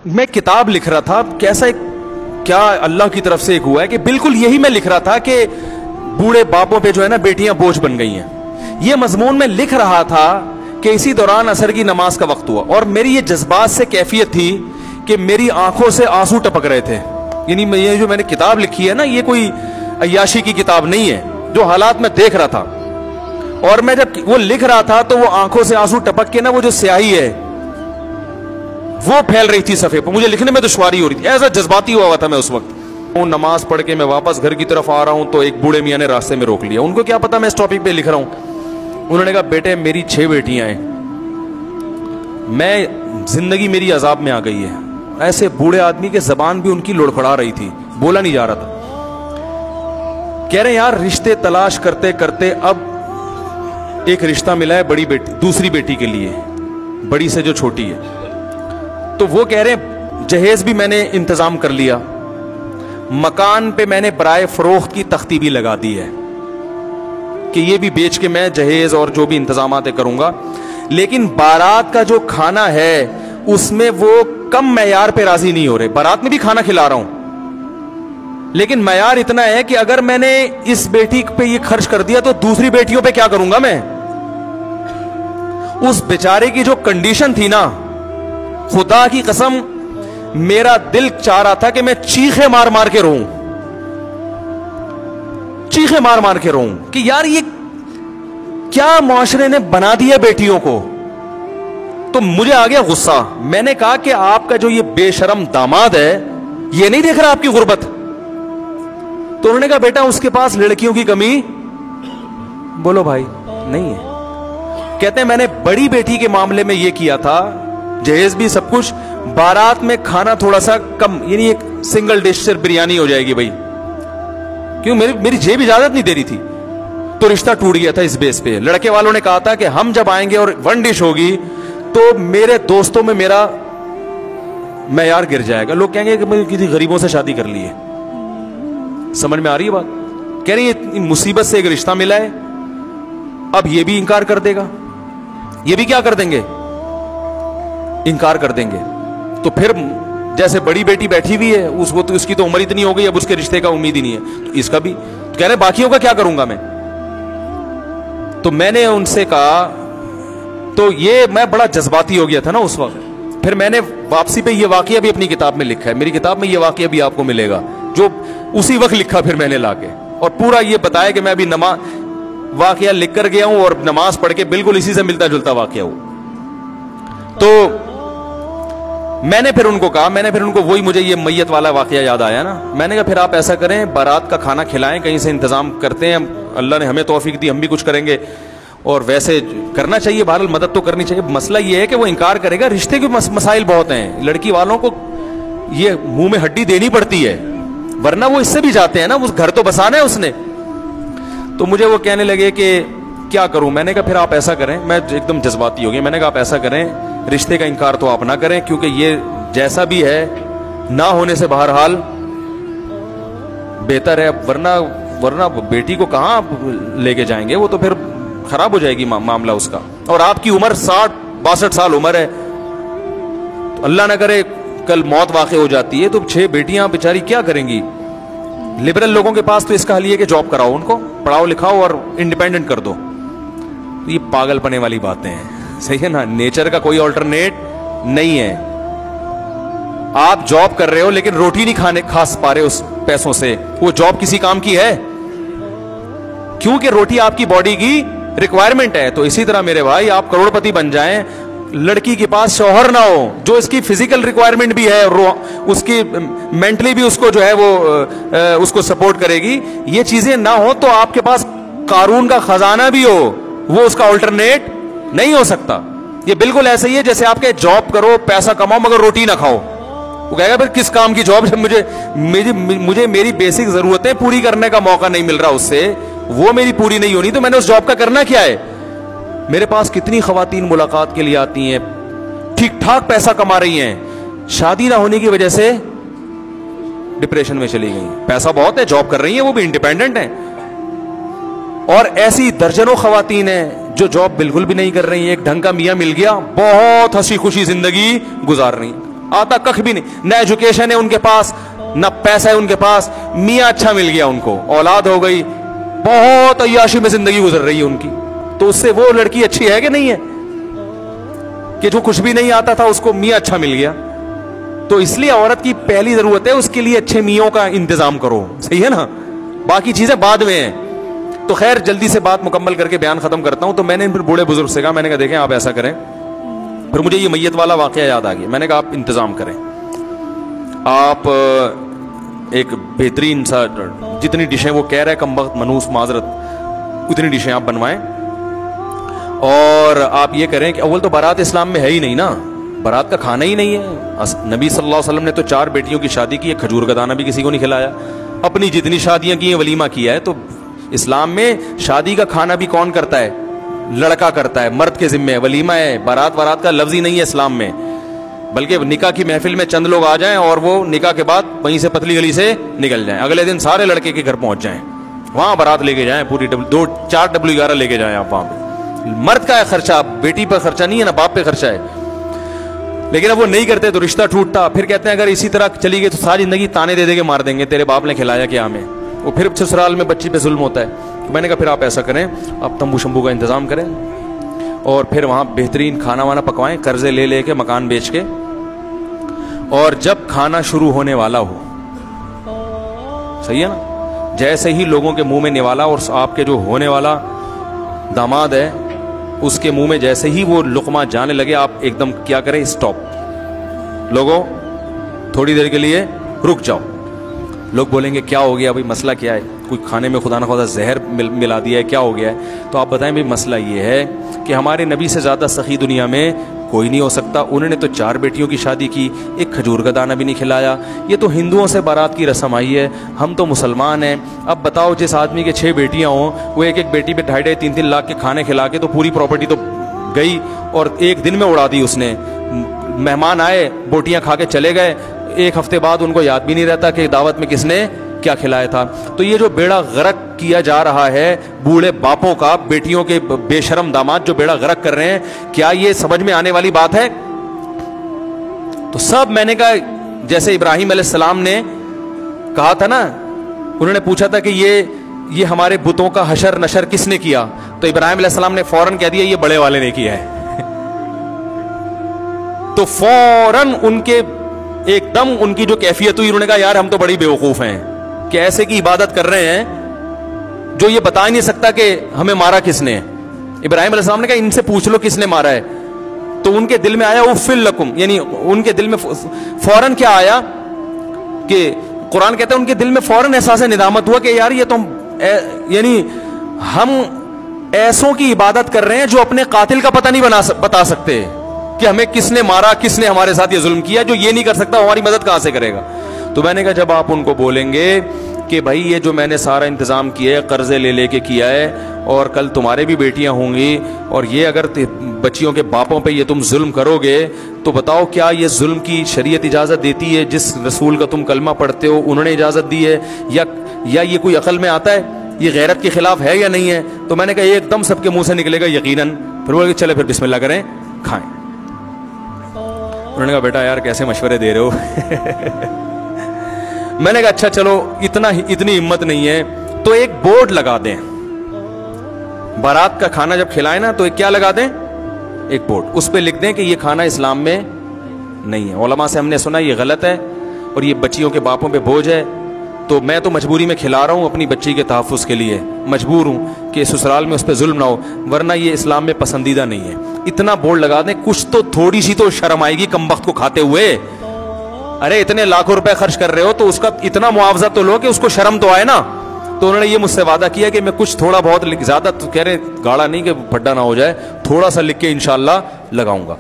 میں کتاب لکھ رہا تھا, کیسا کیا اللہ کی طرف سے ایک ہوا ہے کہ بالکل یہی میں لکھ رہا تھا کہ بوڑھے باپوں پہ جو ہے نا بیٹیاں بوجھ بن گئی ہیں. یہ مضمون میں لکھ رہا تھا کہ اسی دوران عصر کی نماز کا وقت ہوا, اور میری یہ جذبات سے کیفیت تھی کہ میری آنکھوں سے آنسو ٹپک رہے تھے. یعنی یہ جو میں نے کتاب لکھی ہے نا, یہ کوئی عیاشی کی کتاب نہیں ہے, جو حالات میں دیکھ رہا تھا. اور میں جب وہ لکھ رہا تھا تو وہ آنکھوں سے آنسو ٹپک کے نا, وہ جو سیاہی ہے وہ پھیل رہی تھی صفحے پر, مجھے لکھنے میں دشواری ہو رہی تھی, ایسا جذباتی ہوا تھا میں اس وقت. نماز پڑھ کے میں واپس گھر کی طرف آ رہا ہوں تو ایک بوڑھے میاں نے راستے میں روک لیا. ان کو کیا پتا میں اس ٹاپک پہ لکھ رہا ہوں. انہوں نے کہا بیٹے میری 6 بیٹیاں ہیں, میں زندگی میری عذاب میں آ گئی ہے. ایسے بوڑھے آدمی کے زبان بھی ان کی لڑکھڑا رہی تھی, بولا نہیں جا رہا تھا. کہہ رہے یار رشتے تلاش کرتے کرتے اب ایک رشتہ ملا ہے بڑی بیٹی, دوسری بیٹی کے لیے, بڑی سے جو چھوٹی ہے. تو وہ کہہ رہے ہیں جہیز بھی میں نے انتظام کر لیا, مکان پہ میں نے برائے فروخت کی تختی بھی لگا دی ہے کہ یہ بھی بیچ کے میں جہیز اور جو بھی انتظامات کروں گا. لیکن بارات کا جو کھانا ہے اس میں وہ کم معیار پہ راضی نہیں ہو رہے. بارات میں بھی کھانا کھلا رہا ہوں, لیکن معیار اتنا ہے کہ اگر میں نے اس بیٹی پہ یہ خرچ کر دیا تو دوسری بیٹیوں پہ کیا کروں گا میں. اس بیچارے کی جو کنڈیشن تھی نا, خدا کی قسم میرا دل چاہ رہا تھا کہ میں چیخے مار مار کے روؤں, چیخے مار مار کے روؤں کہ یار یہ کیا معاشرے نے بنا دیا بیٹیوں کو. تو مجھے آ گیا غصہ. میں نے کہا کہ آپ کا جو یہ بے شرم داماد ہے یہ نہیں دیکھ رہا آپ کی غربت. تو انہوں نے کہا بیٹا اس کے پاس لڑکیوں کی کمی بولو بھائی نہیں ہے. کہتے ہیں میں نے بڑی بیٹی کے معاملے میں یہ کیا تھا, جہیز بھی سب کچھ, بارات میں کھانا تھوڑا سا کم, یعنی ایک سنگل ڈش سے بریانی ہو جائے گی بھائی, کیوں میری جیب اجازت نہیں دے رہی تھی. تو رشتہ ٹوٹ گیا تھا اس بیس پہ. لڑکے والوں نے کہا تھا کہ ہم جب آئیں گے اور 1 ڈش ہوگی تو میرے دوستوں میں میرا معیار گر جائے گا, لوگ کہیں گے کہ میں کسی غریبوں سے شادی کر لی ہے. سمجھ میں آ رہی ہے بات. کہہ رہی ہے مصیبت سے ایک رشتہ ملا ہے, اب یہ بھی انکار کر دے گا, یہ بھی کیا کر دیں گے, انکار کر دیں گے. تو پھر جیسے بڑی بیٹی بیٹھی ہوئی ہے, اس کی تو عمر اتنی ہو گئی, اب اس کے رشتے کا امید ہی نہیں ہے, تو اس کا بھی کہہ رہے باقیوں کا کیا کروں گا میں. تو میں نے ان سے کہا, تو یہ میں بڑا جذباتی ہو گیا تھا نا اس وقت. پھر میں نے واپسی پہ یہ واقعہ بھی اپنی کتاب میں لکھا ہے, میری کتاب میں یہ واقعہ بھی آپ کو ملے گا جو اسی وقت لکھا پھر میں نے لا کے, اور پورا یہ بتایا کہ میں ابھی واقعہ لکھ کر گیا ہوں اور نماز پڑھ کے بالکل اسی سے ملتا جلتا واقعہ ہو. تو میں نے پھر ان کو کہا, میں نے پھر ان کو وہی, مجھے یہ میت والا واقعہ یاد آیا نا, میں نے کہا پھر آپ ایسا کریں بارات کا کھانا کھلائیں, کہیں سے انتظام کرتے ہیں, اللہ نے ہمیں توفیق دی, ہم بھی کچھ کریں گے, اور ویسے کرنا چاہیے, بہرحال مدد تو کرنی چاہیے. مسئلہ یہ ہے کہ وہ انکار کرے گا, رشتے کے مسائل بہت ہیں, لڑکی والوں کو یہ منہ میں ہڈی دینی پڑتی ہے, ورنہ وہ اس سے بھی جاتے ہیں نا, اس گھر تو بسانا ہے اس نے. تو مجھے وہ کہنے لگے کہ کیا کروں. میں نے کہا پھر آپ ایسا کریں, میں ایک دم جذباتی ہو گیا, میں نے کہا آپ ایسا کریں رشتے کا انکار تو آپ نہ کریں, کیونکہ یہ جیسا بھی ہے نہ ہونے سے بہرحال بہتر ہے, ورنہ بیٹی کو کہاں لے کے جائیں گے, وہ تو پھر خراب ہو جائے گی معاملہ اس کا. اور آپ کی عمر 60-62 سال عمر ہے, تو اللہ نہ کرے کل موت واقع ہو جاتی ہے تو 6 بیٹیاں بیچاری کیا کریں گی. لبرل لوگوں کے پاس تو اس کا حل یہ کہ جاب کراؤ, ان کو پڑھاؤ لکھاؤ اور انڈیپینڈنٹ کر دو. یہ پاگل پنے والی باتیں ہیں, صحیح ہے نا. نیچر کا کوئی آلٹرنیٹ نہیں ہے. آپ جاب کر رہے ہو لیکن روٹی نہیں کھا پا رہے اس پیسوں سے, وہ جاب کسی کام کی ہے, کیونکہ روٹی آپ کی باڈی کی ریکوائرمنٹ ہے. تو اسی طرح میرے بھائی آپ کروڑ پتی بن جائیں, لڑکی کے پاس شوہر نہ ہو جو اس کی فزیکل ریکوائرمنٹ بھی ہے, اس کی مینٹلی بھی اس کو جو ہے وہ اس کو سپورٹ کرے گی, یہ چیزیں نہ ہو تو آپ کے پاس قارون کا خزانہ بھی ہو, وہ اس کا آلٹرنیٹ نہیں ہو سکتا. یہ بالکل ایسا ہی ہے جیسے آپ کے جاب کرو, پیسہ کماؤ مگر روٹی نہ کھاؤ. وہ کہے گا پھر کس کام کی جاب, جب مجھے میری بیسک ضرورتیں پوری کرنے کا موقع نہیں مل رہا, اس سے وہ میری پوری نہیں ہونی, تو میں نے اس جاب کا کرنا کیا ہے. میرے پاس کتنی خواتین ملاقات کے لیے آتی ہیں, ٹھیک ٹھاک پیسہ کما رہی ہیں, شادی نہ ہونے کی وجہ سے ڈپریشن میں چلی گئی. پیسہ بہت ہے, جاب کر رہی ہیں, وہ بھی انڈیپینڈنٹ ہیں. اور ایسی درجنوں خواتین ہیں جو جاب بالکل بھی نہیں کر رہی ہیں, ایک ڈھنگ کا میاں مل گیا, بہت ہنسی خوشی زندگی گزار رہی ہیں. आता कख भी नहीं, न एजुकेशन है उनके पास, न पैसा है उनके पास, मियाँ अच्छा मिल गया उनको, औलाद हो गई, बहुत अय्याशी में जिंदगी गुजर रही है उनकी, तो उससे वो लड़की अच्छी है कि नहीं है? कि जो कुछ भी नहीं आता था उसको मियाँ अच्छा मिल गया। तो इसलिए औरत की पहली जरूरत है उसके लिए अच्छे मियों का इंतजाम करो, सही है ना, बाकी चीजें बाद में हैं। तो खैर जल्दी से बात मुकम्मल करके बयान खत्म करता हूं। तो मैंने फिर बूढ़े बुजुर्ग से कहा, मैंने कहा देखें आप ऐसा करें, फिर मुझे ये मैयत वाला वाकया याद आ गया। मैंने कहा आप इंतजाम करें, आप एक बेहतरीन सा जितनी डिशें वो कह रहे हैं कमबख्त मनूस माजरत उतनी डिशें आप बनवाएं, और आप ये करें कि अव्वल तो बारात इस्लाम में है ही नहीं ना, बारात का खाना ही नहीं है। नबी सल्लल्लाहु अलैहि वसल्लम ने तो 4 बेटियों की शादी की है, खजूर का दाना भी किसी को नहीं खिलाया, अपनी जितनी शादियां की हैं वलीमा किया है। तो इस्लाम में शादी का खाना भी कौन करता है? लड़का करता है, मर्द के जिम्मे है, वलीमा है, बारात वारात का लफ्ज ही नहीं है इस्लाम में। बल्कि निकाह की महफिल में चंद लोग आ जाएं और वो निकाह के बाद वहीं से पतली गली से निकल जाएं, अगले दिन सारे लड़के के घर पहुंच जाएं, वहां बारात लेके जाएं, पूरी 4 W11 लेके जाएं आप वहां पे। मर्द का है खर्चा, बेटी पर खर्चा नहीं है ना, बाप पे खर्चा है। लेकिन अब वो नहीं करते तो रिश्ता टूटता। फिर कहते हैं अगर इसी तरह चली गई तो सारी जिंदगी ताने दे दे के मार देंगे, तेरे बाप ने खिलाया क्या हमें। वो फिर ससुराल में बच्ची पे जुल्म होता है। तो मैंने कहा फिर आप ऐसा करें, आप तंबू शंबू का इंतजाम करें और फिर वहां बेहतरीन खाना वाना पकवाएं, कर्जे ले लेके मकान बेच के, और जब खाना शुरू होने वाला हो, सही है ना, जैसे ही लोगों के मुंह में निवाला और आपके जो होने वाला दामाद है उसके मुंह में जैसे ही वो लुकमा जाने लगे, आप एकदम क्या करें, स्टॉप, लोगों थोड़ी देर के लिए रुक जाओ। लोग बोलेंगे क्या हो गया भाई, मसला क्या है, कोई खाने में खुदा न खुदा जहर मिला दिया है, क्या हो गया है? तो आप बताएं भाई मसला ये है कि हमारे नबी से ज़्यादा सखी दुनिया में कोई नहीं हो सकता। उन्होंने तो 4 बेटियों की शादी की, एक खजूर का दाना भी नहीं खिलाया। ये तो हिंदुओं से बारात की रस्म आई है, हम तो मुसलमान हैं। अब बताओ जिस आदमी के 6 बेटियां हों, वो एक एक बेटी पे 2.5 3 लाख के खाने खिला के तो पूरी प्रॉपर्टी तो गई और एक दिन में उड़ा दी उसने। मेहमान आए, बोटियां खा के चले गए, 1 हफ्ते बाद उनको याद भी नहीं रहता कि दावत में किसने क्या खिलाया था। तो ये जो बेड़ा गर्क किया जा रहा है बूढ़े बापों का, बेटियों के बेशरम दामाद जो बेड़ा गर्क कर रहे हैं, क्या ये समझ में आने वाली बात है? तो सब मैंने कहा, जैसे इब्राहिम अलैहिस्सलाम ने कहा था ना, उन्होंने पूछा था कि ये हमारे बुतों का हशर नशर किसने किया, तो इब्राहिम अलैहिस्सलाम ने फौरन कह दिया ये बड़े वाले ने किया है। तो फौरन उनके एकदम उनकी जो कैफियत हुई, उन्होंने कहा यार हम तो बड़ी बेवकूफ हैं कि ऐसे की इबादत कर रहे हैं जो ये बता ही नहीं सकता कि हमें मारा किसने। इब्राहिम अलैहिस्सलाम ने कहा इनसे पूछ लो किसने मारा है। तो उनके दिल में आया उफ़िल लकुम, यानी उनके दिल में फौरन क्या आया कि कुरान कहता है उनके दिल में फौरन एहसास निदामत हुआ कि यार ये तो यानी हम ऐसों की इबादत कर रहे हैं जो अपने कातिल का पता नहीं बता सकते कि हमें किसने मारा, किसने हमारे साथ ये जुल्म किया। जो ये नहीं कर सकता हमारी मदद कहां से करेगा? तो मैंने कहा जब आप उनको बोलेंगे कि भाई ये जो मैंने सारा इंतजाम किया है कर्जे ले लेके किया है, और कल तुम्हारे भी बेटियां होंगी, और ये अगर बच्चियों के बापों पे ये तुम जुल्म करोगे, तो बताओ क्या ये जुल्म की शरीयत इजाजत देती है? जिस रसूल का तुम कलमा पढ़ते हो उन्होंने इजाजत दी है, या ये कोई अकल में आता है? ये गैरत के खिलाफ है या नहीं है? तो मैंने कहा एकदम सबके मुंह से निकलेगा यकीनन। फिर बोले चले फिर बिस्मिल्लाह करें, खाएं। उन्होंने कहा बेटा यार कैसे मशवरे दे रहे हो। मैंने कहा अच्छा चलो इतनी हिम्मत नहीं है तो एक बोर्ड लगा दें, बारात का खाना जब खिलाए ना तो एक क्या लगा दें, एक बोर्ड, उस पे लिख दें कि ये खाना इस्लाम में नहीं है। उलमा से हमने सुना ये गलत है और ये बच्चियों के बापों पे बोझ है, तो मैं तो मजबूरी में खिला रहा हूं अपनी बच्ची के तहफ़्फ़ुज़ के लिए, मजबूर हूं कि ससुराल में उस पर जुल्म ना हो, वरना ये इस्लाम में पसंदीदा नहीं है। इतना बोर्ड लगा दें, कुछ तो थोड़ी सी तो शर्म आएगी कमबख्त को खाते हुए। अरे इतने लाखों रुपए खर्च कर रहे हो तो उसका इतना मुआवजा तो लो कि उसको शर्म तो आए ना। तो उन्होंने ये मुझसे वादा किया कि मैं कुछ थोड़ा बहुत, ज्यादा तो कह रहे गाढ़ा नहीं कि फड्डा ना हो जाए, थोड़ा सा लिख के इंशाअल्लाह लगाऊंगा।